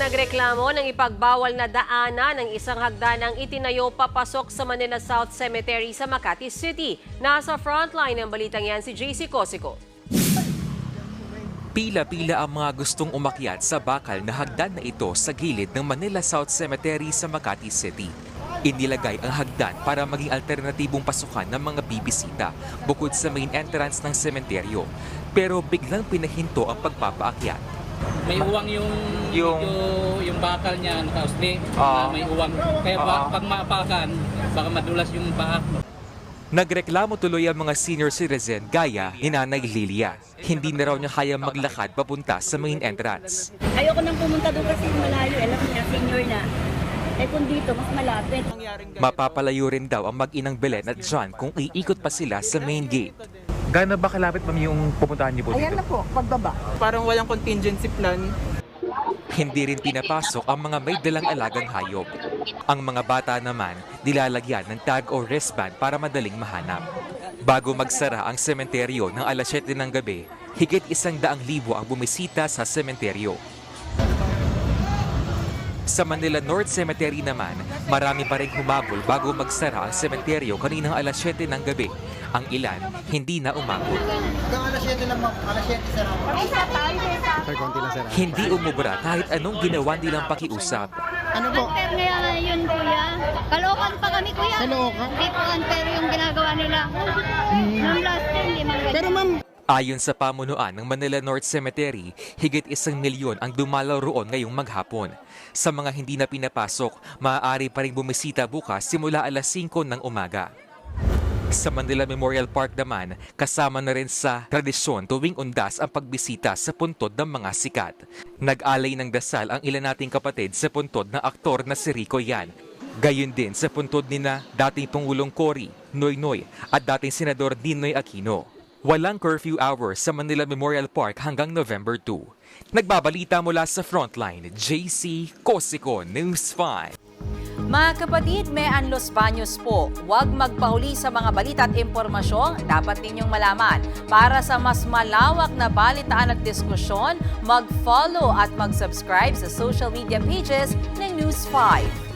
nagreklamo ng ipagbawal na daanan ng isang hagdanang itinayo papasok sa Manila South Cemetery sa Makati City. Nasa frontline ng balitang yan si JC Cosico. Pila-pila ang mga gustong umakyat sa bakal na hagdan na ito sa gilid ng Manila South Cemetery sa Makati City. Inilagay ang hagdan para maging alternatibong pasukan ng mga bibisita bukod sa main entrance ng sementeryo. Pero biglang pinahinto ang pagpapaakyat. May uwang yung bakal niya, nakausli, may uwang. Kaya pag maapakan, baka madulas yung paa. Nagreklamo tuloy ang mga senior citizen gaya ni Nanay Lilia. Hindi na raw niya kaya maglakad papunta sa main entrance. Ayoko nang pumunta doon kasi malayo. Alam niya, senior na. Eh kung dito, mas malapit. Mapapalayo rin daw ang mag-inang Belen at John kung iikot pa sila sa main gate. Gaano ba kalapit ma'am yung pupuntahan niyo po dito? Ayan na po, pagbaba. Parang walang contingency plan. Hindi rin pinapasok ang mga may dalang alagang hayop. Ang mga bata naman nilalagyan ng tag o wristband para madaling mahanap. Bago magsara ang sementeryo ng alas 7 ng gabi, higit 100,000 ang bumisita sa sementeryo. Sa Manila North Cemetery naman, marami pa rin humabol bago magsara ang sementeryo kaninang alas 7 ng gabi. Ang ilan, hindi na umabot. Hanggang alas 7 lang mo, alas 7 sarap. Hindi umubra kahit anong ginawa nilang pakiusap. Ano po? Unfair nga yun, kuya. Kalokan pa kami, kuya. Kalokan? Hindi po unfair yung ginagawa nila. Nung last time, hindi man ganyan. Pero ma'am, Ayon sa pamunuan ng Manila North Cemetery, higit 1 milyon ang dumalaw roon ngayong maghapon. Sa mga hindi na pinapasok, maaari pa rin bumisita bukas simula alas 5 ng umaga. Sa Manila Memorial Park naman, kasama na rin sa tradisyon tuwing undas ang pagbisita sa puntod ng mga sikat. Nag-alay ng dasal ang ilan nating kapatid sa puntod na aktor na si Rico Yan. Gayon din sa puntod ni na dating Pangulong Cory, Noynoy at dating Senador Ninoy Aquino. Walang curfew hours sa Manila Memorial Park hanggang November 2. Nagbabalita mula sa Frontline, JC Cosico, News 5. Mga kapatid, may Los Baños po. Huwag magpahuli sa mga balita at impormasyong dapat ninyong malaman. Para sa mas malawak na balitaan at diskusyon, mag-follow at mag-subscribe sa social media pages ng News 5.